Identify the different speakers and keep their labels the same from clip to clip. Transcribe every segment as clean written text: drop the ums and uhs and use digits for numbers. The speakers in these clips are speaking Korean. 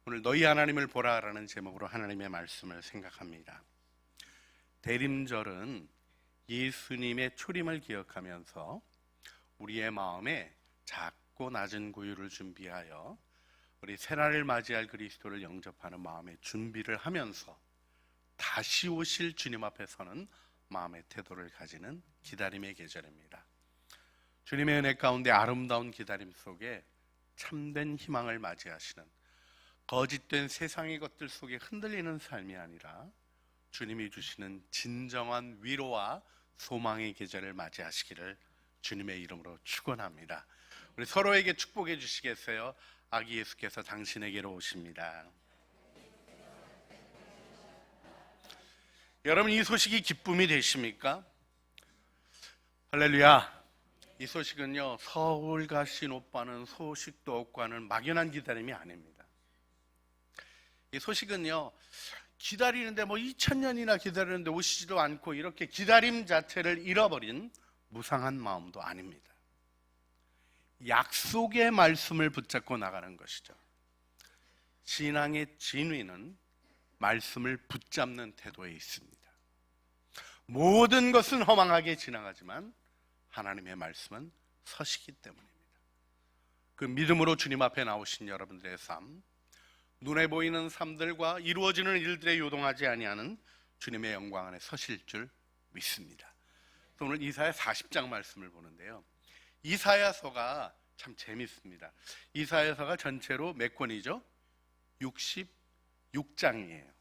Speaker 1: 오늘 너희 하나님을 보라라는 제목으로 하나님의 말씀을 생각합니다. 대림절은 예수님의 초림을 기억하면서 우리의 마음에 작고 낮은 구유를 준비하여 우리 새날을 맞이할 그리스도를 영접하는 마음의 준비를 하면서 다시 오실 주님 앞에 서는 마음의 태도를 가지는 기다림의 계절입니다. 주님의 은혜 가운데 아름다운 기다림 속에 참된 희망을 맞이하시는, 거짓된 세상의 것들 속에 흔들리는 삶이 아니라 주님이 주시는 진정한 위로와 소망의 계절을 맞이하시기를 주님의 이름으로 축원합니다. 우리 서로에게 축복해 주시겠어요? 아기 예수께서 당신에게로 오십니다. 여러분, 이 소식이 기쁨이 되십니까? 할렐루야. 이 소식은요, 서울 가신 오빠는 소식도 없고 하는 막연한 기다림이 아닙니다. 이 소식은요, 기다리는데 2000년이나 기다리는데 오시지도 않고 이렇게 기다림 자체를 잃어버린 무상한 마음도 아닙니다. 약속의 말씀을 붙잡고 나가는 것이죠. 신앙의 진위는 말씀을 붙잡는 태도에 있습니다. 모든 것은 허망하게 지나가지만 하나님의 말씀은 서시기 때문입니다. 그 믿음으로 주님 앞에 나오신 여러분들의 삶, 눈에 보이는 삶들과 이루어지는 일들에 요동하지 아니하는 주님의 영광 안에 서실 줄 믿습니다. 오늘 이사야 40장 말씀을 보는데요, 이사야서가 참 재밌습니다. 이사야서가 전체로 몇 권이죠? 66장이에요.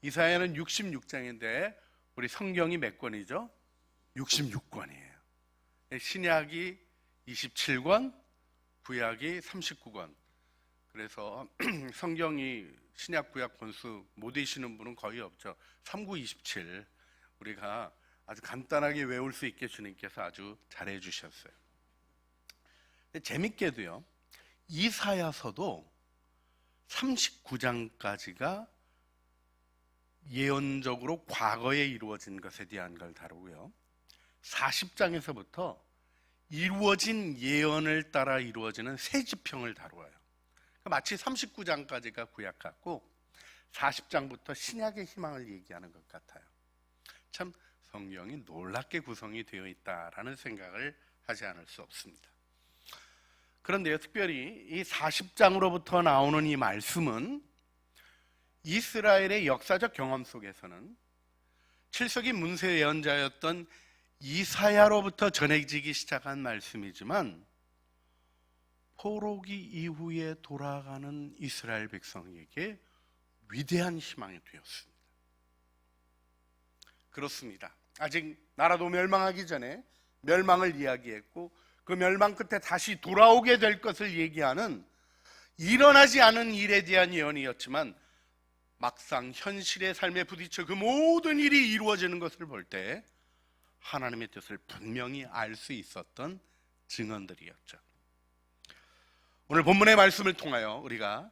Speaker 1: 이사야는 66장인데 우리 성경이 몇 권이죠? 66권이에요. 신약이 27권, 구약이 39권. 그래서 성경이 신약 구약 권수 못 외시는 분은 거의 없죠. 3927 우리가 아주 간단하게 외울 수 있게 주님께서 아주 잘해 주셨어요. 근데 재밌게도요, 이사야서도 39장까지가 예언적으로 과거에 이루어진 것에 대한 걸 다루고요, 40장에서부터 이루어진 예언을 따라 이루어지는 새 지평을 다루어요. 마치 39장까지가 구약 같고 40장부터 신약의 희망을 얘기하는 것 같아요. 참 성경이 놀랍게 구성이 되어 있다라는 생각을 하지 않을 수 없습니다. 그런데요, 특별히 이 40장으로부터 나오는 이 말씀은 이스라엘의 역사적 경험 속에서는 7세기 문세 예언자였던 이사야로부터 전해지기 시작한 말씀이지만 포로기 이후에 돌아가는 이스라엘 백성에게 위대한 희망이 되었습니다. 그렇습니다. 아직 나라도 멸망하기 전에 멸망을 이야기했고 그 멸망 끝에 다시 돌아오게 될 것을 얘기하는 일어나지 않은 일에 대한 예언이었지만 막상 현실의 삶에 부딪혀 그 모든 일이 이루어지는 것을 볼 때 하나님의 뜻을 분명히 알 수 있었던 증언들이었죠. 오늘 본문의 말씀을 통하여 우리가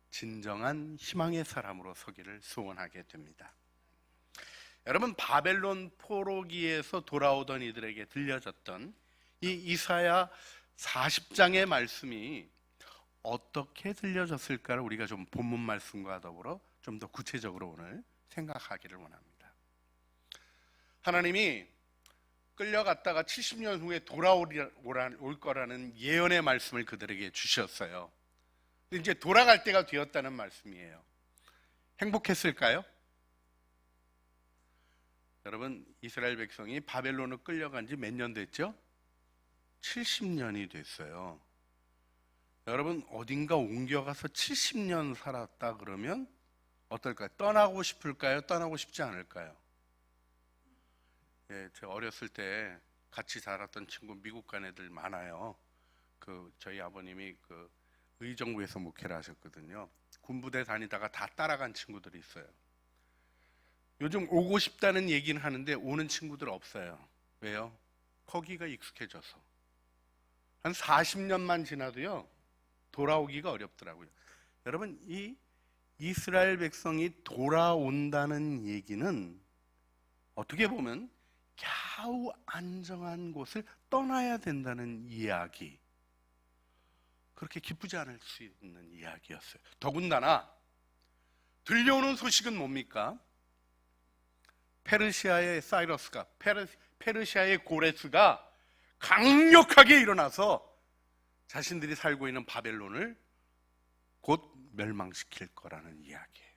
Speaker 1: 진정한 희망의 사람으로 서기를 소원하게 됩니다. 여러분, 바벨론 포로기에서 돌아오던 이들에게 들려졌던 이 이사야 40장의 말씀이 어떻게 들려졌을까를 우리가 좀 본문 말씀과 더불어 좀 더 구체적으로 오늘 생각하기를 원합니다. 하나님이 끌려갔다가 70년 후에 돌아올 거라는 예언의 말씀을 그들에게 주셨어요. 이제 돌아갈 때가 되었다는 말씀이에요. 행복했을까요? 여러분, 이스라엘 백성이 바벨론으로 끌려간 지 몇 년 됐죠? 70년이 됐어요. 여러분, 어딘가 옮겨가서 70년 살았다 그러면 어떨까요? 떠나고 싶을까요? 떠나고 싶지 않을까요? 예, 제가 어렸을 때 같이 자랐던 친구 미국 간 애들 많아요. 저희 아버님이 의정부에서 목회를 하셨거든요. 군부대 다니다가 다 따라간 친구들이 있어요. 요즘 오고 싶다는 얘기는 하는데 오는 친구들 없어요. 왜요? 거기가 익숙해져서. 한 40년만 지나도요, 돌아오기가 어렵더라고요. 여러분, 이 이스라엘 백성이 돌아온다는 얘기는 어떻게 보면 겨우 안정한 곳을 떠나야 된다는 이야기, 그렇게 기쁘지 않을 수 있는 이야기였어요. 더군다나 들려오는 소식은 뭡니까? 페르시아의 사이러스가, 페르시아의 고레스가 강력하게 일어나서 자신들이 살고 있는 바벨론을 곧 멸망시킬 거라는 이야기예요.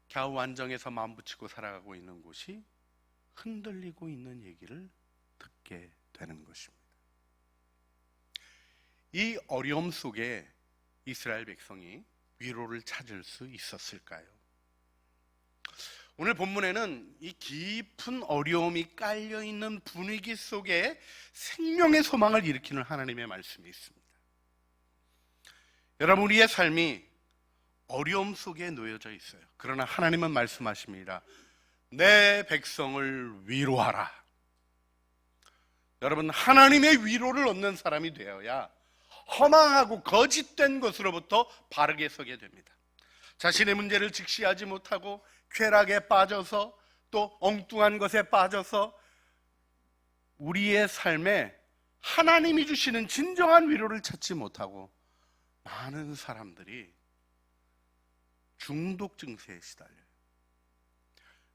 Speaker 1: 겨우 안정해서 마음 붙이고 살아가고 있는 곳이 흔들리고 있는 얘기를 듣게 되는 것입니다. 이 어려움 속에 이스라엘 백성이 위로를 찾을 수 있었을까요? 오늘 본문에는 이 깊은 어려움이 깔려있는 분위기 속에 생명의 소망을 일으키는 하나님의 말씀이 있습니다. 여러분, 우리의 삶이 어려움 속에 놓여져 있어요. 그러나 하나님은 말씀하십니다. 내 백성을 위로하라. 여러분, 하나님의 위로를 얻는 사람이 되어야 허망하고 거짓된 것으로부터 바르게 서게 됩니다. 자신의 문제를 직시하지 못하고 쾌락에 빠져서 또 엉뚱한 것에 빠져서 우리의 삶에 하나님이 주시는 진정한 위로를 찾지 못하고 많은 사람들이 중독 증세에 시달려요.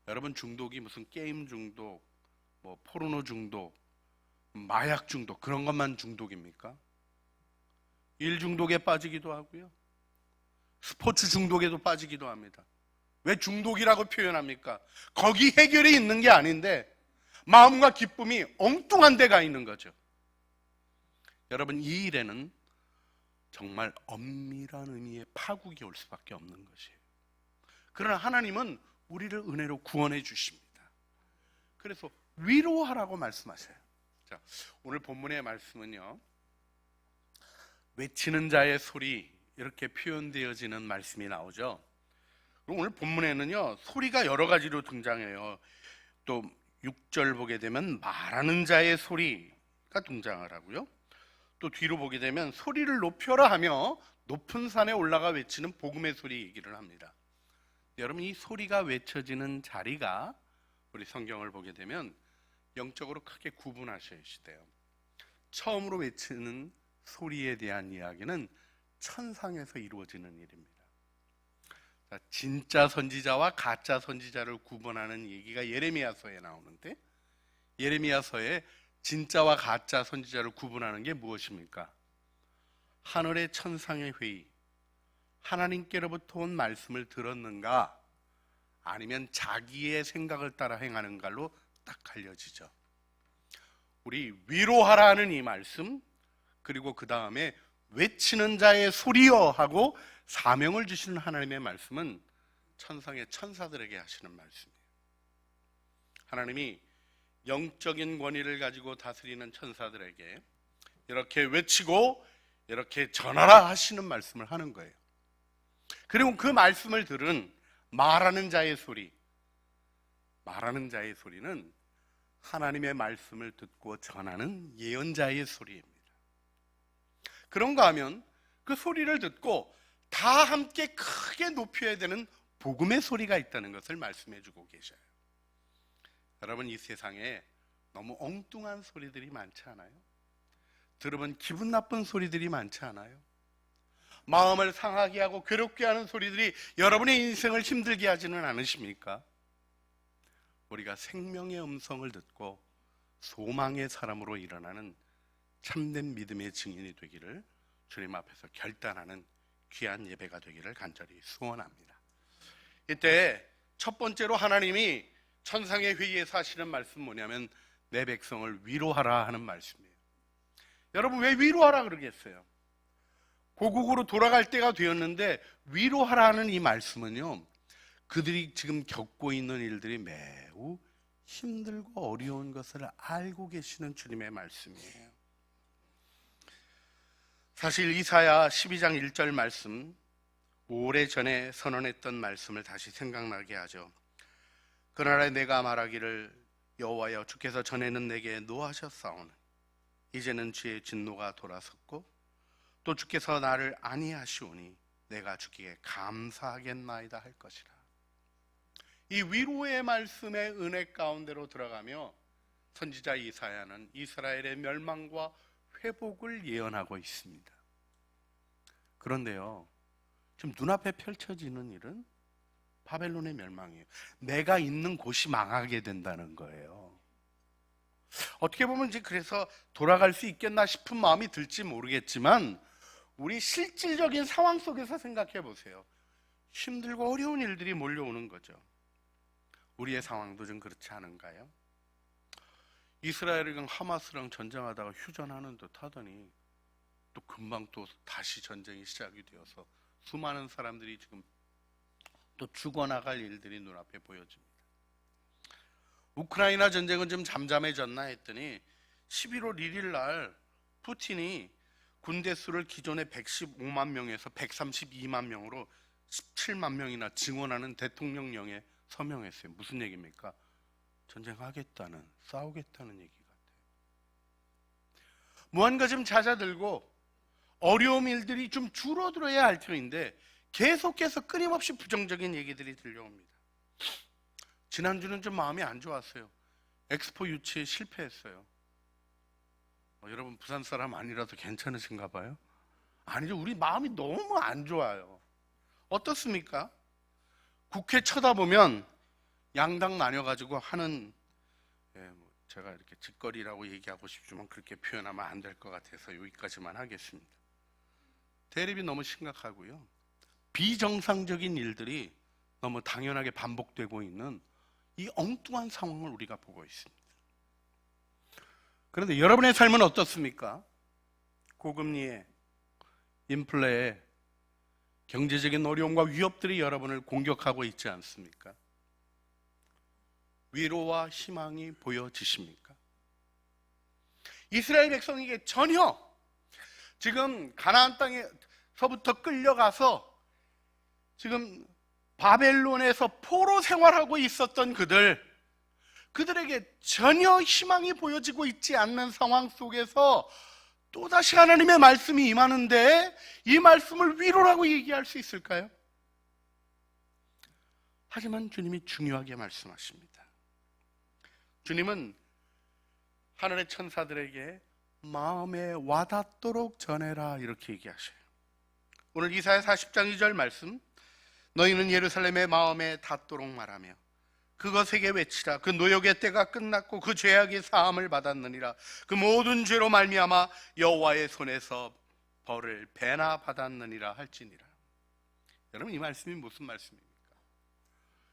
Speaker 1: 여러분, 중독이 무슨 게임 중독, 뭐 포르노 중독, 마약 중독, 그런 것만 중독입니까? 일 중독에 빠지기도 하고요, 스포츠 중독에도 빠지기도 합니다. 왜 중독이라고 표현합니까? 거기 해결이 있는 게 아닌데 마음과 기쁨이 엉뚱한 데가 있는 거죠. 여러분, 이 일에는 정말 엄밀한 의미의 파국이 올 수밖에 없는 것이에요. 그러나 하나님은 우리를 은혜로 구원해 주십니다. 그래서 위로하라고 말씀하셔요. 자, 오늘 본문의 말씀은요, 외치는 자의 소리, 이렇게 표현되어지는 말씀이 나오죠. 그럼 오늘 본문에는요, 소리가 여러 가지로 등장해요. 또 6절 보게 되면 말하는 자의 소리가 등장을 하고요, 또 뒤로 보게 되면 소리를 높여라 하며 높은 산에 올라가 외치는 복음의 소리 얘기를 합니다. 여러분, 이 소리가 외쳐지는 자리가 우리 성경을 보게 되면 영적으로 크게 구분하셔야 돼요. 처음으로 외치는 소리에 대한 이야기는 천상에서 이루어지는 일입니다. 자, 진짜 선지자와 가짜 선지자를 구분하는 얘기가 예레미야서에 나오는데, 예레미야서에 진짜와 가짜 선지자를 구분하는 게 무엇입니까? 하늘의 천상의 회의, 하나님께로부터 온 말씀을 들었는가, 아니면 자기의 생각을 따라 행하는가로 딱 갈려지죠. 우리 위로하라 하는 이 말씀, 그리고 그 다음에 외치는 자의 소리여 하고 사명을 주시는 하나님의 말씀은 천상의 천사들에게 하시는 말씀이에요. 하나님이 영적인 권위를 가지고 다스리는 천사들에게 이렇게 외치고 이렇게 전하라 하시는 말씀을 하는 거예요. 그리고 그 말씀을 들은 말하는 자의 소리, 말하는 자의 소리는 하나님의 말씀을 듣고 전하는 예언자의 소리입니다. 그런가 하면 그 소리를 듣고 다 함께 크게 높여야 되는 복음의 소리가 있다는 것을 말씀해 주고 계셔요. 여러분, 이 세상에 너무 엉뚱한 소리들이 많지 않아요? 들으면 기분 나쁜 소리들이 많지 않아요? 마음을 상하게 하고 괴롭게 하는 소리들이 여러분의 인생을 힘들게 하지는 않으십니까? 우리가 생명의 음성을 듣고 소망의 사람으로 일어나는 참된 믿음의 증인이 되기를 주님 앞에서 결단하는 귀한 예배가 되기를 간절히 소원합니다. 이때 첫 번째로 하나님이 천상의 회의에서 하시는 말씀 뭐냐면 내 백성을 위로하라 하는 말씀이에요. 여러분, 왜 위로하라 그러겠어요? 고국으로 돌아갈 때가 되었는데 위로하라 하는 이 말씀은요, 그들이 지금 겪고 있는 일들이 매우 힘들고 어려운 것을 알고 계시는 주님의 말씀이에요. 사실 이사야 12장 1절 말씀, 오래전에 선언했던 말씀을 다시 생각나게 하죠. 그날에 내가 말하기를 여호와여, 주께서 전에는 내게 노하셨사오는 이제는 주의 진노가 돌아섰고 또 주께서 나를 안위하시오니 내가 주께 감사하겠나이다 할 것이라. 이 위로의 말씀의 은혜 가운데로 들어가며 선지자 이사야는 이스라엘의 멸망과 회복을 예언하고 있습니다. 그런데요, 지금 눈앞에 펼쳐지는 일은 바벨론의 멸망이에요. 내가 있는 곳이 망하게 된다는 거예요. 어떻게 보면 이제 그래서 돌아갈 수 있겠나 싶은 마음이 들지 모르겠지만, 우리 실질적인 상황 속에서 생각해 보세요. 힘들고 어려운 일들이 몰려오는 거죠. 우리의 상황도 좀 그렇지 않은가요? 이스라엘이랑 하마스랑 전쟁하다가 휴전하는 듯 하더니 또 금방 또 다시 전쟁이 시작이 되어서 수많은 사람들이 지금 또 죽어나갈 일들이 눈앞에 보여집니다. 우크라이나 전쟁은 좀 잠잠해졌나 했더니 11월 1일 날 푸틴이 군대 수를 기존의 115만 명에서 132만 명으로 17만 명이나 증원하는 대통령령에 서명했어요. 무슨 얘기입니까? 전쟁하겠다는, 싸우겠다는 얘기 같아요. 무언가 좀 잦아들고 어려운 일들이 좀 줄어들어야 할 터인데 계속해서 끊임없이 부정적인 얘기들이 들려옵니다. 지난주는 좀 마음이 안 좋았어요. 엑스포 유치에 실패했어요. 여러분 부산 사람 아니라도 괜찮으신가 봐요? 아니죠. 우리 마음이 너무 안 좋아요. 어떻습니까? 국회 쳐다보면 양당 나뉘어가지고 하는, 제가 이렇게 짓거리라고 얘기하고 싶지만 그렇게 표현하면 안 될 것 같아서 여기까지만 하겠습니다. 대립이 너무 심각하고요. 비정상적인 일들이 너무 당연하게 반복되고 있는 이 엉뚱한 상황을 우리가 보고 있습니다. 그런데 여러분의 삶은 어떻습니까? 고금리에, 인플레에, 경제적인 어려움과 위협들이 여러분을 공격하고 있지 않습니까? 위로와 희망이 보여지십니까? 이스라엘 백성에게 전혀 지금 가나안 땅에서부터 끌려가서 지금 바벨론에서 포로 생활하고 있었던 그들에게 전혀 희망이 보여지고 있지 않는 상황 속에서 또다시 하나님의 말씀이 임하는데 이 말씀을 위로라고 얘기할 수 있을까요? 하지만 주님이 중요하게 말씀하십니다. 주님은 하늘의 천사들에게 마음에 와닿도록 전해라 이렇게 얘기하셔요. 오늘 이사야 40장 2절 말씀, 너희는 예루살렘의 마음에 닿도록 말하며 그것에게 외치라. 그 노역의 때가 끝났고 그 죄악이 사함을 받았느니라. 그 모든 죄로 말미암아 여호와의 손에서 벌을 배나 받았느니라 할지니라. 여러분 이 말씀이 무슨 말씀입니까?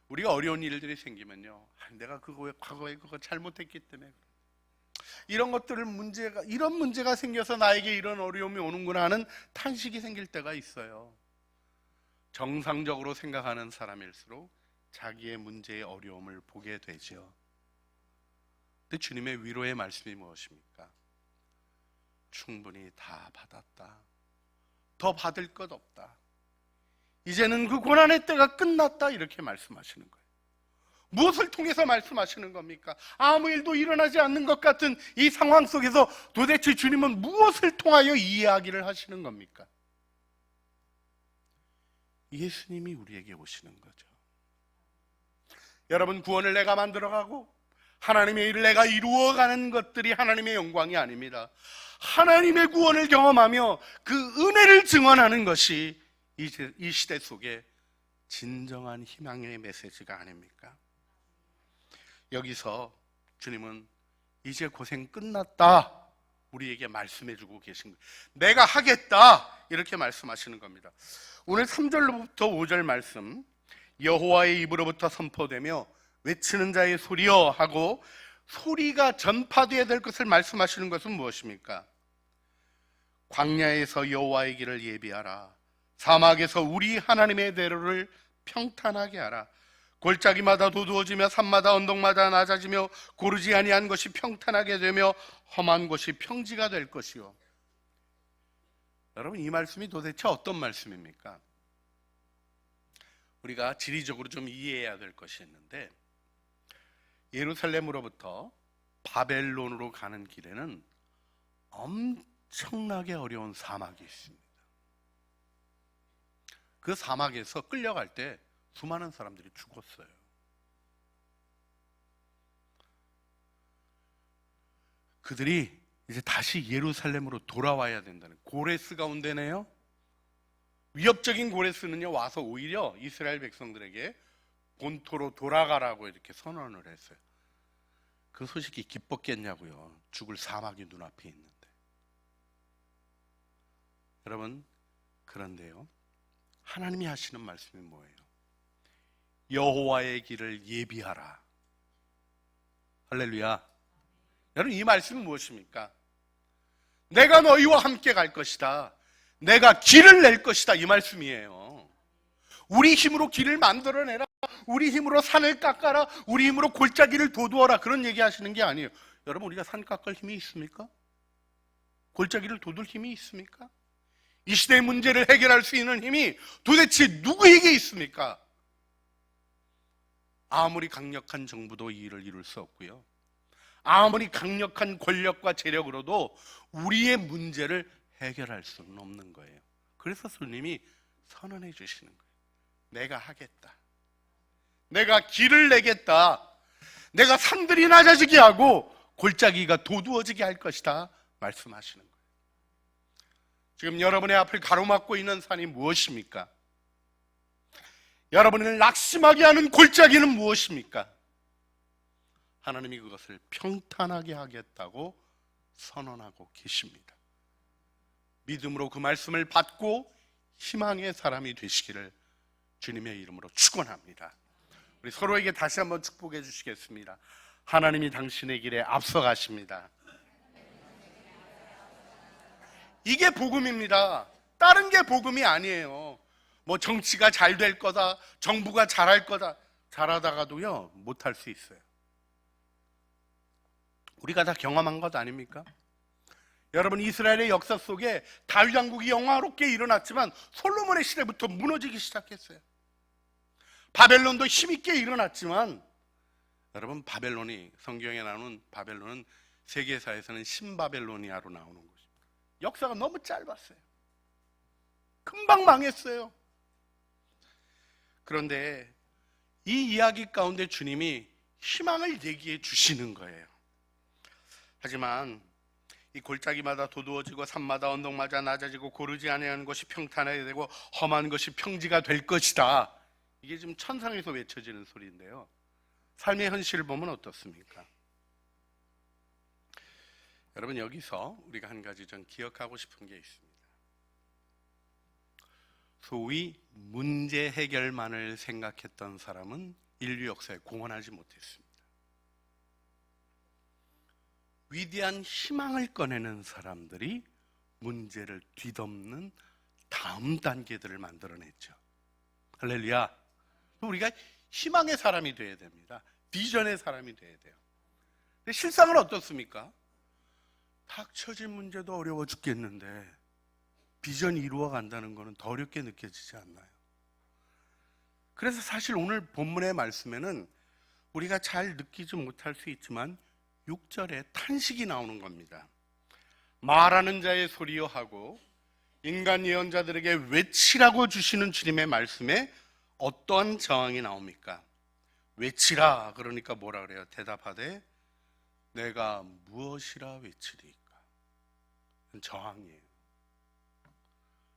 Speaker 1: 우리가 어려운 일들이 생기면요, 내가 과거에 그거 잘못했기 때문에 이런 문제가 생겨서 나에게 이런 어려움이 오는구나 하는 탄식이 생길 때가 있어요. 정상적으로 생각하는 사람일수록 자기의 문제의 어려움을 보게 되죠. 근데 주님의 위로의 말씀이 무엇입니까? 충분히 다 받았다. 더 받을 것 없다. 이제는 그 고난의 때가 끝났다 이렇게 말씀하시는 거예요. 무엇을 통해서 말씀하시는 겁니까? 아무 일도 일어나지 않는 것 같은 이 상황 속에서 도대체 주님은 무엇을 통하여 이 이야기를 하시는 겁니까? 예수님이 우리에게 오시는 거죠. 여러분, 구원을 내가 만들어가고 하나님의 일을 내가 이루어가는 것들이 하나님의 영광이 아닙니다. 하나님의 구원을 경험하며 그 은혜를 증언하는 것이 이 시대 속에 진정한 희망의 메시지가 아닙니까? 여기서 주님은 이제 고생 끝났다 우리에게 말씀해주고 계신 거예요. 내가 하겠다 이렇게 말씀하시는 겁니다. 오늘 3절로부터 5절 말씀, 여호와의 입으로부터 선포되며 외치는 자의 소리여 하고 소리가 전파되어야 될 것을 말씀하시는 것은 무엇입니까? 광야에서 여호와의 길을 예비하라. 사막에서 우리 하나님의 대로를 평탄하게 하라. 골짜기마다 도두어지며 산마다 언덕마다 낮아지며 고르지 아니한 것이 평탄하게 되며 험한 곳이 평지가 될 것이요. 여러분, 이 말씀이 도대체 어떤 말씀입니까? 우리가 지리적으로 좀 이해해야 될 것이 있는데, 예루살렘으로부터 바벨론으로 가는 길에는 엄청나게 어려운 사막이 있습니다. 그 사막에서 끌려갈 때 수많은 사람들이 죽었어요. 그들이 이제 다시 예루살렘으로 돌아와야 된다는 고레스 가운데네요. 위협적인 고레스는요, 와서 오히려 이스라엘 백성들에게 본토로 돌아가라고 이렇게 선언을 했어요. 그 소식이 기뻤겠냐고요. 죽을 사막이 눈앞에 있는데. 여러분, 그런데요, 하나님이 하시는 말씀이 뭐예요? 여호와의 길을 예비하라. 할렐루야. 여러분, 이 말씀은 무엇입니까? 내가 너희와 함께 갈 것이다. 내가 길을 낼 것이다. 이 말씀이에요. 우리 힘으로 길을 만들어내라. 우리 힘으로 산을 깎아라. 우리 힘으로 골짜기를 도두어라. 그런 얘기 하시는 게 아니에요. 여러분, 우리가 산 깎을 힘이 있습니까? 골짜기를 도둘 힘이 있습니까? 이 시대의 문제를 해결할 수 있는 힘이 도대체 누구에게 있습니까? 아무리 강력한 정부도 이 일을 이룰 수 없고요. 아무리 강력한 권력과 재력으로도 우리의 문제를 해결할 수는 없는 거예요. 그래서 주님이 선언해 주시는 거예요. 내가 하겠다. 내가 길을 내겠다. 내가 산들이 낮아지게 하고 골짜기가 도두어지게 할 것이다. 말씀하시는 거예요. 지금 여러분의 앞을 가로막고 있는 산이 무엇입니까? 여러분을 낙심하게 하는 골짜기는 무엇입니까? 하나님이 그것을 평탄하게 하겠다고 선언하고 계십니다. 믿음으로 그 말씀을 받고 희망의 사람이 되시기를 주님의 이름으로 축원합니다. 우리 서로에게 다시 한번 축복해 주시겠습니다. 하나님이 당신의 길에 앞서가십니다. 이게 복음입니다. 다른 게 복음이 아니에요. 뭐 정치가 잘 될 거다, 정부가 잘할 거다. 잘하다가도요, 못할 수 있어요. 우리가 다 경험한 것 아닙니까? 여러분, 이스라엘의 역사 속에 다윗 왕국이 영화롭게 일어났지만 솔로몬의 시대부터 무너지기 시작했어요. 바벨론도 힘있게 일어났지만, 여러분, 바벨론이, 성경에 나오는 바벨론은 세계사에서는 신바벨로니아로 나오는 것입니다. 역사가 너무 짧았어요. 금방 망했어요. 그런데 이 이야기 가운데 주님이 희망을 얘기해 주시는 거예요. 하지만 이 골짜기마다 도두어지고 산마다 언덕마다 낮아지고 고르지 아니하는 것이 평탄하게 되고 험한 것이 평지가 될 것이다. 이게 지금 천상에서 외쳐지는 소리인데요, 삶의 현실을 보면 어떻습니까? 여러분, 여기서 우리가 한 가지 좀 기억하고 싶은 게 있습니다. 소위 문제 해결만을 생각했던 사람은 인류 역사에 공헌하지 못했습니다. 위대한 희망을 꺼내는 사람들이 문제를 뒤덮는 다음 단계들을 만들어냈죠. 할렐루야. 우리가 희망의 사람이 돼야 됩니다. 비전의 사람이 돼야 돼요. 근데 실상은 어떻습니까? 닥쳐진 문제도 어려워 죽겠는데 비전이 이루어간다는 것은 더 어렵게 느껴지지 않나요? 그래서 사실 오늘 본문의 말씀에는 우리가 잘 느끼지 못할 수 있지만 6절에 탄식이 나오는 겁니다. 말하는 자의 소리여 하고 인간 예언자들에게 외치라고 주시는 주님의 말씀에 어떠한 저항이 나옵니까? 외치라 그러니까 뭐라 그래요? 대답하되 내가 무엇이라 외치리까? 저항이에요.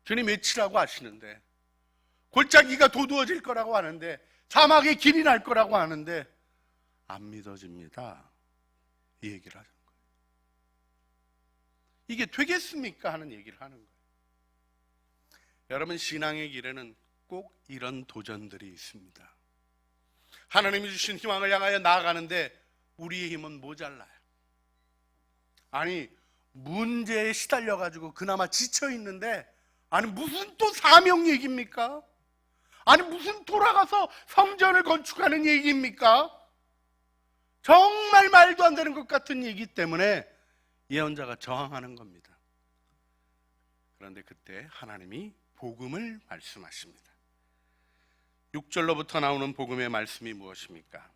Speaker 1: 주님 외치라고 하시는데, 골짜기가 도두어질 거라고 하는데, 사막에 길이 날 거라고 하는데 안 믿어집니다. 이 얘기를 하는 거예요. 이게 되겠습니까? 하는 얘기를 하는 거예요. 여러분, 신앙의 길에는 꼭 이런 도전들이 있습니다. 하나님이 주신 희망을 향하여 나아가는데 우리의 힘은 모자라요. 아니, 문제에 시달려가지고 그나마 지쳐있는데, 아니 무슨 또 사명 얘기입니까? 아니 무슨 돌아가서 성전을 건축하는 얘기입니까? 정말 말도 안 되는 것 같은 얘기 때문에 예언자가 저항하는 겁니다. 그런데 그때 하나님이 복음을 말씀하십니다. 6절로부터 나오는 복음의 말씀이 무엇입니까?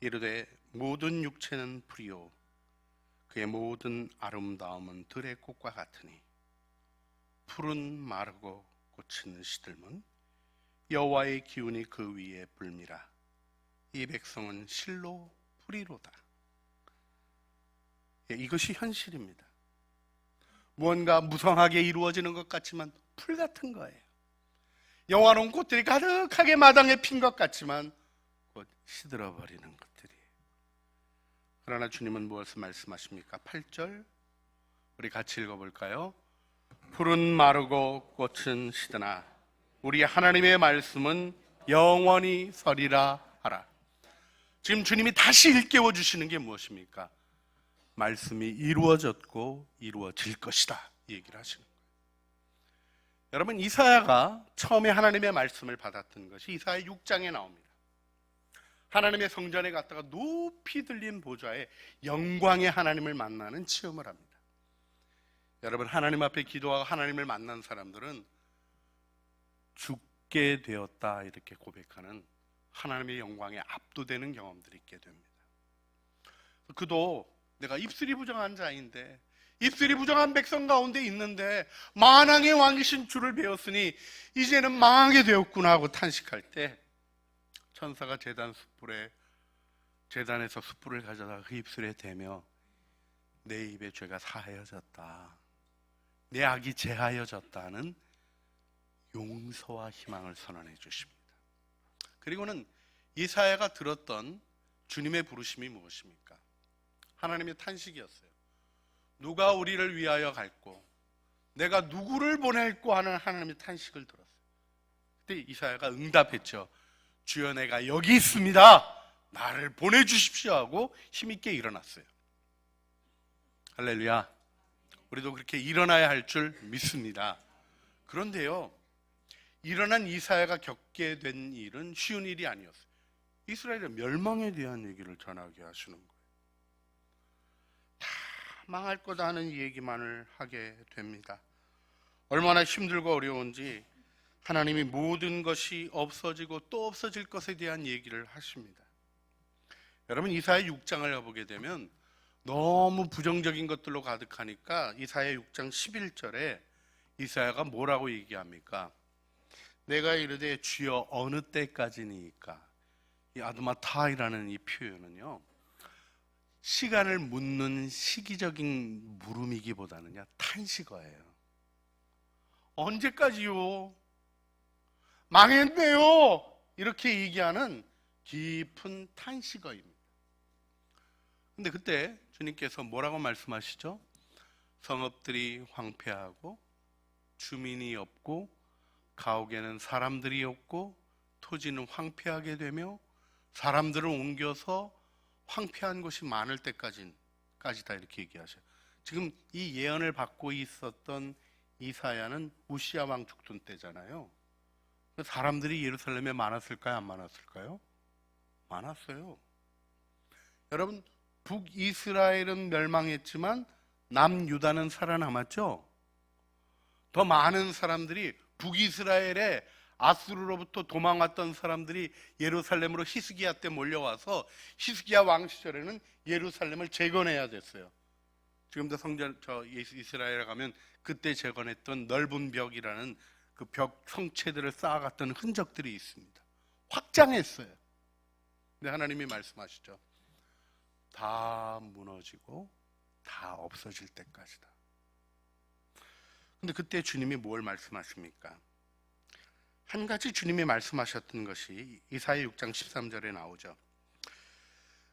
Speaker 1: 이르되 모든 육체는 풀이요 그의 모든 아름다움은 들의 꽃과 같으니 푸른 마르고 꽃은 시들면 여호와의 기운이 그 위에 불미라. 이 백성은 실로 풀이로다. 이것이 현실입니다. 무언가 무성하게 이루어지는 것 같지만 풀 같은 거예요. 영화로운 꽃들이 가득하게 마당에 핀 것 같지만 곧 시들어버리는 것들이에요. 그러나 주님은 무엇을 말씀하십니까? 8절 우리 같이 읽어볼까요? 풀은 마르고 꽃은 시드나 우리 하나님의 말씀은 영원히 서리라 하라. 지금 주님이 다시 일깨워 주시는 게 무엇입니까? 말씀이 이루어졌고 이루어질 것이다, 이 얘기를 하시는 거예요. 여러분, 이사야가 처음에 하나님의 말씀을 받았던 것이 이사야 6장에 나옵니다. 하나님의 성전에 갔다가 높이 들린 보좌에 영광의 하나님을 만나는 체험을 합니다. 여러분, 하나님 앞에 기도하고 하나님을 만난 사람들은 죽게 되었다 이렇게 고백하는 하나님의 영광에 압도되는 경험들이 있게 됩니다. 그도 내가 입술이 부정한 자인데, 입술이 부정한 백성 가운데 있는데 만왕의 왕이신 주를 배웠으니 이제는 망하게 되었구나 하고 탄식할 때 천사가 제단에서 숯불을 가져다가 그 입술에 대며 내 입의 죄가 사하여졌다, 내 악이 제하여졌다는 용서와 희망을 선언해 주십니다. 그리고는 이사야가 들었던 주님의 부르심이 무엇입니까? 하나님의 탄식이었어요. 누가 우리를 위하여 갈고 내가 누구를 보낼고 하는 하나님의 탄식을 들었어요. 그때 이사야가 응답했죠. 주여, 내가 여기 있습니다, 나를 보내주십시오 하고 힘있게 일어났어요. 할렐루야. 우리도 그렇게 일어나야 할 줄 믿습니다. 그런데요, 일어난 이사야가 겪게 된 일은 쉬운 일이 아니었어요. 이스라엘의 멸망에 대한 얘기를 전하게 하시는 거예요. 다 망할 거다 하는 얘기만을 하게 됩니다. 얼마나 힘들고 어려운지 하나님이 모든 것이 없어지고 또 없어질 것에 대한 얘기를 하십니다. 여러분, 이사야 6장을 보게 되면 너무 부정적인 것들로 가득하니까 이사야 6장 11절에 이사야가 뭐라고 얘기합니까? 내가 이르되 주여 어느 때까지니까, 이 아드마타이라는 이 표현은요, 시간을 묻는 시기적인 물음이기보다는요, 탄식어예요. 언제까지요? 망했네요, 이렇게 얘기하는 깊은 탄식어입니다. 근데 그때 주님께서 뭐라고 말씀하시죠? 성읍들이 황폐하고 주민이 없고 가옥에는 사람들이 없고 토지는 황폐하게 되며 사람들을 옮겨서 황폐한 곳이 많을 때까지다, 이렇게 얘기하셔요. 지금 이 예언을 받고 있었던 이사야는 우시야 왕 죽던 때잖아요. 사람들이 예루살렘에 많았을까요? 안 많았을까요? 많았어요. 여러분, 북이스라엘은 멸망했지만 남유다는 살아남았죠. 더 많은 사람들이 북이스라엘에 아수르로부터 도망왔던 사람들이 예루살렘으로 히스기야 때 몰려와서 히스기야 왕 시절에는 예루살렘을 재건해야 됐어요. 지금도 이스라엘에 가면 그때 재건했던 넓은 벽이라는 그 벽 성체들을 쌓아갔던 흔적들이 있습니다. 확장했어요. 근데 하나님이 말씀하시죠. 다 무너지고 다 없어질 때까지다. 근데 그때 주님이 뭘 말씀하십니까? 한 가지 주님이 말씀하셨던 것이 이사야 6장 13절에 나오죠.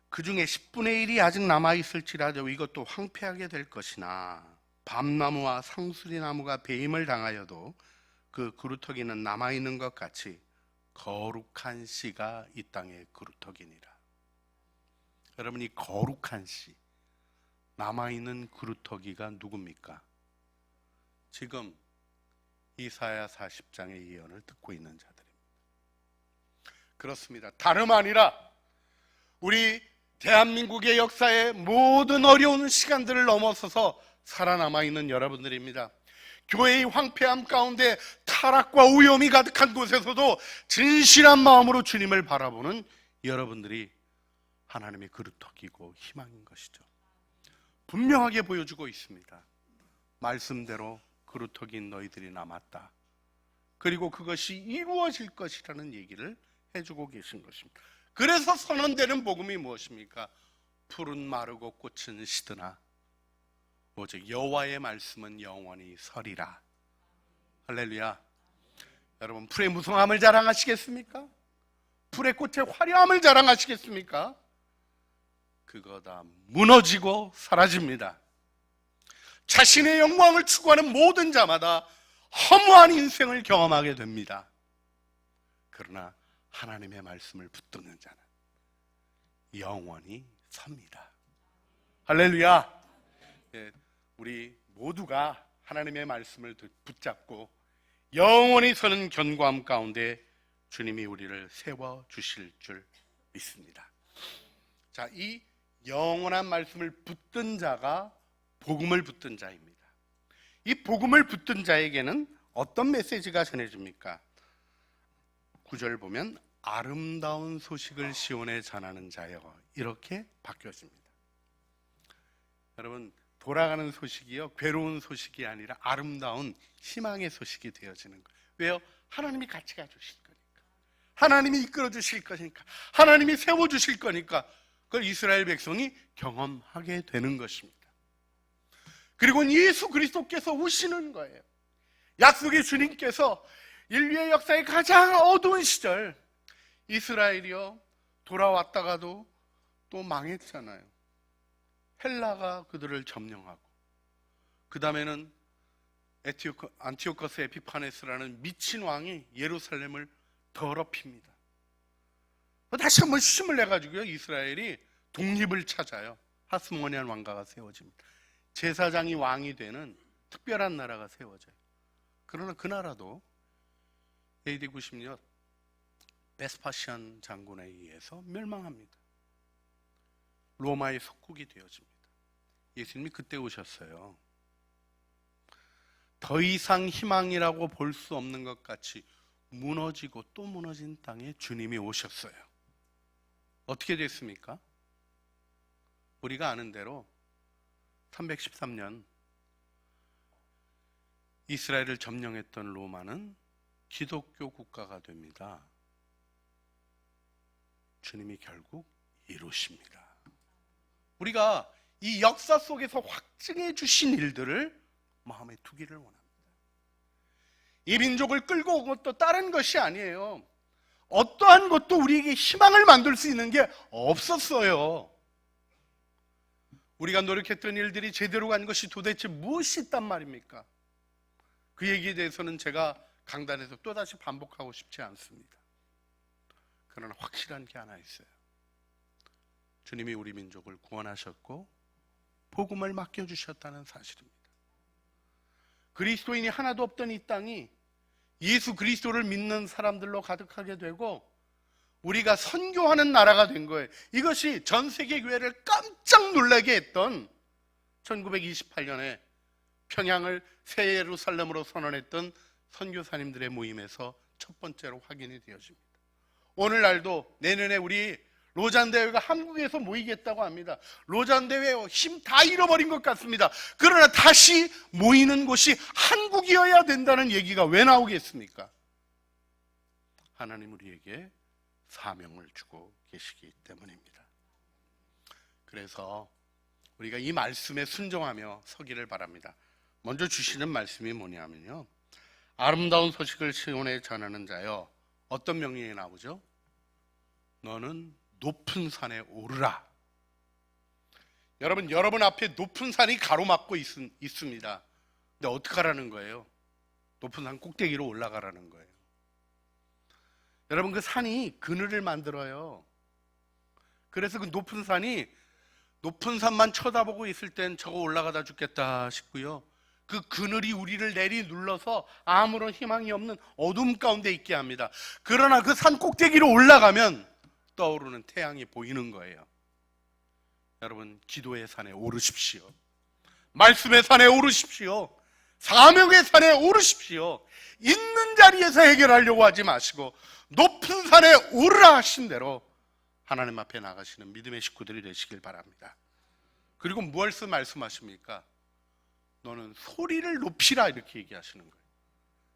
Speaker 1: 그 중에 10분의 1이 아직 남아있을지라도 이것도 황폐하게 될 것이나 밤나무와 상수리나무가 배임을 당하여도 그 그루터기는 남아있는 것 같이 거룩한 씨가 이 땅에 그루터기니라. 여러분, 이 거룩한 씨, 남아있는 그루터기가 누굽니까? 지금 이사야 40장의 예언을 듣고 있는 자들입니다. 그렇습니다. 다름 아니라 우리 대한민국의 역사의 모든 어려운 시간들을 넘어서서 살아남아 있는 여러분들입니다. 교회의 황폐함 가운데 타락과 오염이 가득한 곳에서도 진실한 마음으로 주님을 바라보는 여러분들이 하나님의 그루터기고 희망인 것이죠. 분명하게 보여주고 있습니다. 말씀대로 그루터기인 너희들이 남았다. 그리고 그것이 이루어질 것이라는 얘기를 해주고 계신 것입니다. 그래서 선언되는 복음이 무엇입니까? 풀은 마르고 꽃은 시드나 오직 여호와의 말씀은 영원히 서리라. 할렐루야. 여러분, 풀의 무성함을 자랑하시겠습니까? 풀의 꽃의 화려함을 자랑하시겠습니까? 그거 다 무너지고 사라집니다. 자신의 영광을 추구하는 모든 자마다 허무한 인생을 경험하게 됩니다. 그러나 하나님의 말씀을 붙드는 자는 영원히 섭니다. 할렐루야. 우리 모두가 하나님의 말씀을 붙잡고 영원히 서는 견고함 가운데 주님이 우리를 세워주실 줄 믿습니다. 자, 이 영원한 말씀을 붙든 자가 복음을 붙든 자입니다. 이 복음을 붙든 자에게는 어떤 메시지가 전해집니까? 9절 보면 아름다운 소식을 시온에 전하는 자여, 이렇게 바뀌어집니다. 여러분, 돌아가는 소식이요, 괴로운 소식이 아니라 아름다운 희망의 소식이 되어지는 거예요. 왜요? 하나님이 같이 가주실 거니까, 하나님이 이끌어 주실 거니까, 하나님이 세워주실 거니까 그걸 이스라엘 백성이 경험하게 되는 것입니다. 그리고 예수 그리스도께서 오시는 거예요. 약속의 주님께서 인류의 역사의 가장 어두운 시절, 이스라엘이요 돌아왔다가도 또 망했잖아요. 헬라가 그들을 점령하고, 그 다음에는 안티오커스 에피파네스라는 미친 왕이 예루살렘을 더럽힙니다. 다시 한번 힘을 내가지고요 이스라엘이 독립을 찾아요. 하스모니안 왕가가 세워집니다. 제사장이 왕이 되는 특별한 나라가 세워져요. 그러나 그 나라도 AD 90년 베스파시안 장군에 의해서 멸망합니다. 로마의 속국이 되어집니다. 예수님이 그때 오셨어요. 더 이상 희망이라고 볼 수 없는 것 같이 무너지고 또 무너진 땅에 주님이 오셨어요. 어떻게 됐습니까? 우리가 아는 대로 313년 이스라엘을 점령했던 로마는 기독교 국가가 됩니다. 주님이 결국 이루십니다. 우리가 이 역사 속에서 확증해 주신 일들을 마음에 두기를 원합니다. 이 민족을 끌고 온 것도 다른 것이 아니에요. 어떠한 것도 우리에게 희망을 만들 수 있는 게 없었어요. 우리가 노력했던 일들이 제대로 간 것이 도대체 무엇이 있단 말입니까? 그 얘기에 대해서는 제가 강단에서 또다시 반복하고 싶지 않습니다. 그러나 확실한 게 하나 있어요. 주님이 우리 민족을 구원하셨고 복음을 맡겨주셨다는 사실입니다. 그리스도인이 하나도 없던 이 땅이 예수 그리스도를 믿는 사람들로 가득하게 되고 우리가 선교하는 나라가 된 거예요. 이것이 전 세계 교회를 깜짝 놀라게 했던 1928년에 평양을 새 예루살렘으로 선언했던 선교사님들의 모임에서 첫 번째로 확인이 되어집니다. 오늘날도 내년에 우리 로잔대회가 한국에서 모이겠다고 합니다. 로잔대회 힘 다 잃어버린 것 같습니다. 그러나 다시 모이는 곳이 한국이어야 된다는 얘기가 왜 나오겠습니까? 하나님 우리에게 사명을 주고 계시기 때문입니다. 그래서 우리가 이 말씀에 순종하며 서기를 바랍니다. 먼저 주시는 말씀이 뭐냐면요, 아름다운 소식을 시온에 전하는 자여, 어떤 명령이 나오죠? 너는 높은 산에 오르라. 여러분 앞에 높은 산이 가로막고 있습니다. 근데 어떻게 하라는 거예요? 높은 산 꼭대기로 올라가라는 거예요. 여러분, 그 산이 그늘을 만들어요. 그래서 그 높은 산만 쳐다보고 있을 땐 저거 올라가다 죽겠다 싶고요, 그 그늘이 우리를 내리눌러서 아무런 희망이 없는 어둠 가운데 있게 합니다. 그러나 그 산 꼭대기로 올라가면 떠오르는 태양이 보이는 거예요. 여러분, 기도의 산에 오르십시오. 말씀의 산에 오르십시오. 사명의 산에 오르십시오. 있는 자리에서 해결하려고 하지 마시고 높은 산에 오르라 하신 대로 하나님 앞에 나가시는 믿음의 식구들이 되시길 바랍니다. 그리고 무엇을 말씀하십니까? 너는 소리를 높이라, 이렇게 얘기하시는 거예요.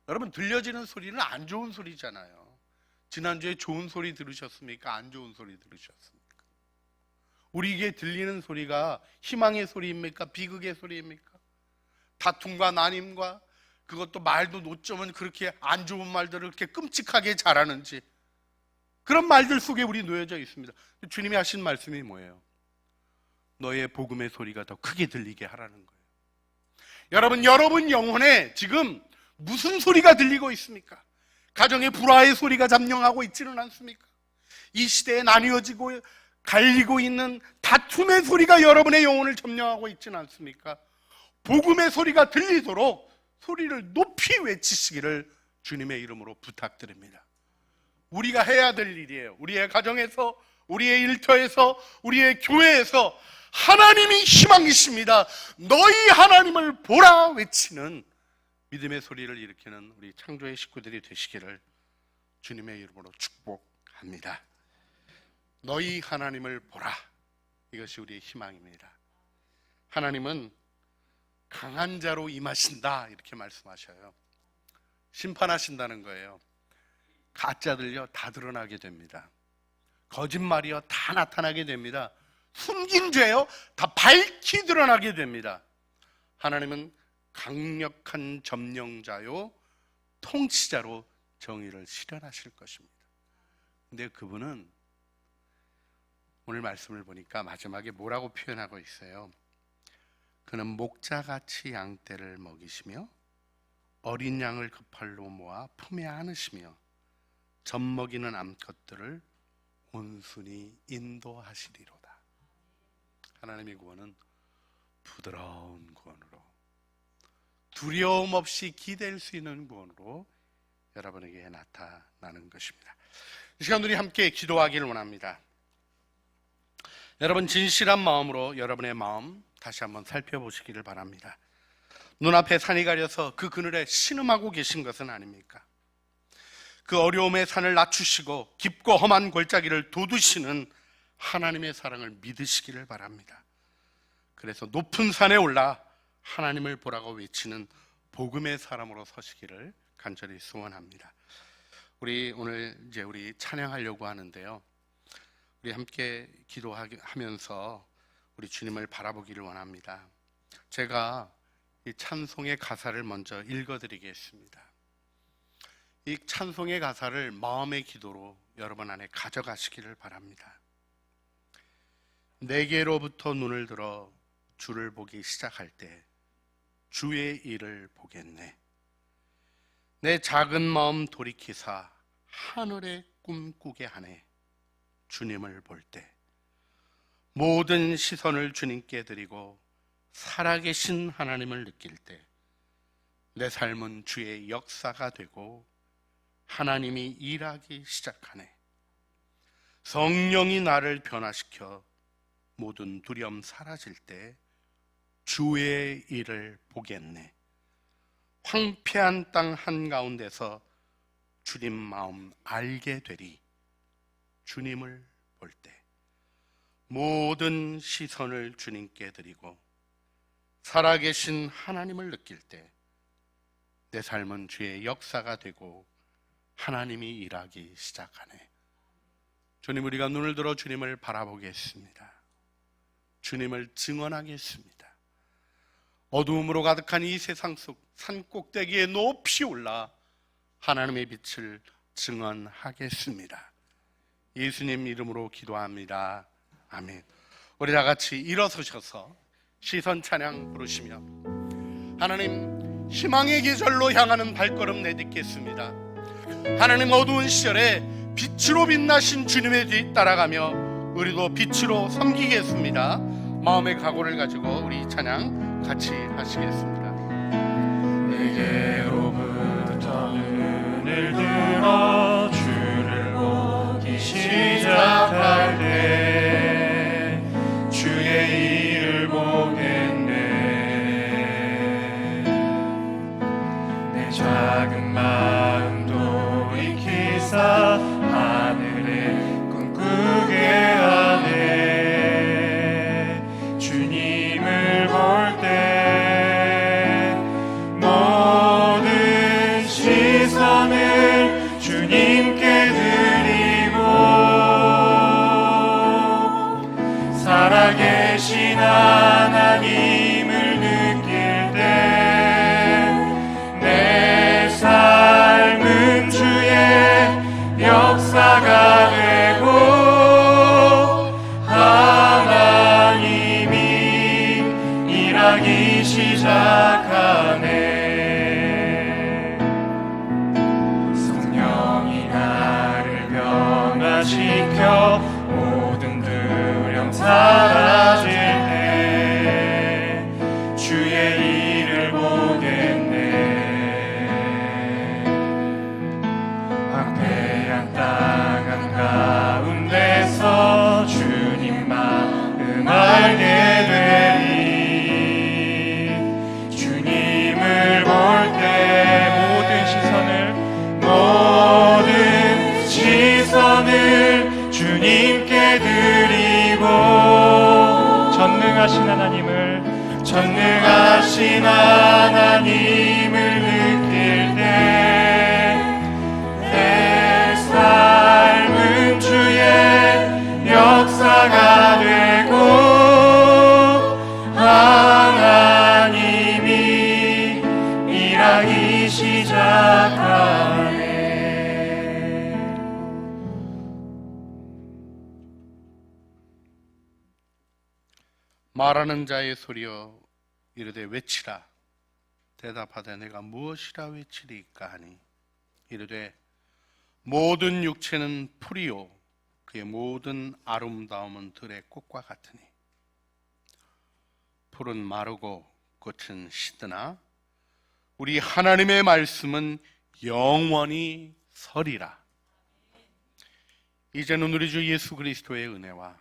Speaker 1: 여러분, 들려지는 소리는 안 좋은 소리잖아요. 지난주에 좋은 소리 들으셨습니까? 안 좋은 소리 들으셨습니까? 우리에게 들리는 소리가 희망의 소리입니까? 비극의 소리입니까? 다툼과 난임과 그것도 말도 노점은 그렇게 안 좋은 말들을 그렇게 끔찍하게 잘하는지 그런 말들 속에 우리 놓여져 있습니다. 주님이 하신 말씀이 뭐예요? 너의 복음의 소리가 더 크게 들리게 하라는 거예요. 여러분 영혼에 지금 무슨 소리가 들리고 있습니까? 가정의 불화의 소리가 잠영하고 있지는 않습니까? 이 시대에 나뉘어지고 갈리고 있는 다툼의 소리가 여러분의 영혼을 점령하고 있지는 않습니까? 복음의 소리가 들리도록 소리를 높이 외치시기를 주님의 이름으로 부탁드립니다. 우리가 해야 될 일이에요. 우리의 가정에서, 우리의 일터에서, 우리의 교회에서 하나님이 희망이십니다. 너희 하나님을 보라 외치는 믿음의 소리를 일으키는 우리 창조의 식구들이 되시기를 주님의 이름으로 축복합니다. 너희 하나님을 보라. 이것이 우리의 희망입니다. 하나님은 강한 자로 임하신다 이렇게 말씀하셔요. 심판하신다는 거예요. 가짜들요 다 드러나게 됩니다. 거짓말이요 다 나타나게 됩니다. 숨긴 죄요 다 밝히 드러나게 됩니다. 하나님은 강력한 점령자요 통치자로 정의를 실현하실 것입니다. 근데 그분은 오늘 말씀을 보니까 마지막에 뭐라고 표현하고 있어요? 그는 목자같이 양떼를 먹이시며 어린 양을 그 팔로 모아 품에 안으시며 젖먹이는 암컷들을 온순히 인도하시리로다. 하나님의 구원은 부드러운 구원으로, 두려움 없이 기댈 수 있는 구원으로 여러분에게 나타나는 것입니다. 이 시간 우리 함께 기도하기를 원합니다. 여러분 진실한 마음으로 여러분의 마음 다시 한번 살펴보시기를 바랍니다. 눈앞에 산이 가려서 그 그늘에 신음하고 계신 것은 아닙니까? 그 어려움의 산을 낮추시고 깊고 험한 골짜기를 돋우시는 하나님의 사랑을 믿으시기를 바랍니다. 그래서 높은 산에 올라 하나님을 보라고 외치는 복음의 사람으로 서시기를 간절히 소원합니다. 우리 오늘 이제 우리 찬양하려고 하는데요. 우리 함께 기도하면서 우리 주님을 바라보기를 원합니다. 제가 이 찬송의 가사를 먼저 읽어드리겠습니다. 이 찬송의 가사를 마음의 기도로 여러분 안에 가져가시기를 바랍니다. 내게로부터 눈을 들어 주를 보기 시작할 때 주의 일을 보겠네. 내 작은 마음 돌이키사 하늘의 꿈꾸게 하네. 주님을 볼 때 모든 시선을 주님께 드리고 살아계신 하나님을 느낄 때 내 삶은 주의 역사가 되고 하나님이 일하기 시작하네. 성령이 나를 변화시켜 모든 두려움 사라질 때 주의 일을 보겠네. 황폐한 땅 한가운데서 주님 마음 알게 되리. 주님을 볼 때 모든 시선을 주님께 드리고 살아계신 하나님을 느낄 때 내 삶은 주의 역사가 되고 하나님이 일하기 시작하네. 주님, 우리가 눈을 들어 주님을 바라보겠습니다. 주님을 증언하겠습니다. 어두움으로 가득한 이 세상 속 산 꼭대기에 높이 올라 하나님의 빛을 증언하겠습니다. 예수님 이름으로 기도합니다. 아멘. 우리 다 같이 일어서셔서 시선 찬양 부르시며 하나님 희망의 계절로 향하는 발걸음 내딛겠습니다. 하나님 어두운 시절에 빛으로 빛나신 주님의 뒤 따라가며 우리도 빛으로 섬기겠습니다. 마음의 각오를 가지고 우리 찬양 같이 하시겠습니다.
Speaker 2: 내게로부터 눈을 들어 주를 보기 시작할 때 주의 일을 보겠네. 내 작은 마음 돌이키사 하늘에 꿈꾸게 하네. 주님을 볼 때 모든 시선을 주님께 드리고 살아 살아계신 하나님을 느낄 때 내 삶은 주의 역사가 되고 하나님이 일하기 시작하네. 성령이 나를 변화시켜 모든 두려움 사라질 때 주의 일을 보겠네. 황폐한 땅 한가운데서 주님 마음 알게 되리. 주님을 볼 때 모든 시선을 주님께 드리고 전능하신 하나님을 느낄 때 내 삶은 주의 역사가 되고 하나님이 일하기 시작하네.
Speaker 1: 말하는 자의 소리여 이르되 외치라. 대답하되 내가 무엇이라 외치리까 하니 이르되 모든 육체는 풀이요 그의 모든 아름다움은 들의 꽃과 같으니 풀은 마르고 꽃은 시드나 우리 하나님의 말씀은 영원히 서리라. 이제는 우리 주 예수 그리스도의 은혜와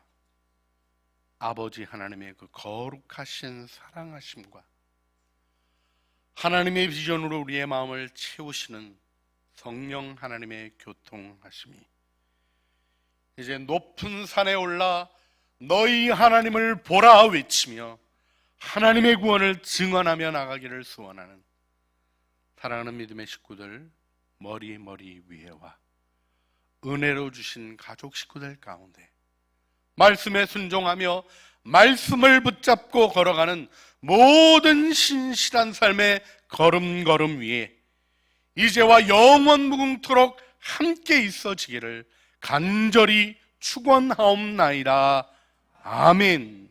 Speaker 1: 아버지 하나님의 그 거룩하신 사랑하심과 하나님의 비전으로 우리의 마음을 채우시는 성령 하나님의 교통하심이 이제 높은 산에 올라 너희 하나님을 보라 외치며 하나님의 구원을 증언하며 나가기를 소원하는 사랑하는 믿음의 식구들 머리 위에와 은혜로 주신 가족 식구들 가운데 말씀에 순종하며 말씀을 붙잡고 걸어가는 모든 신실한 삶의 걸음걸음 위에 이제와 영원 무궁토록 함께 있어지기를 간절히 축원하옵나이다. 아멘.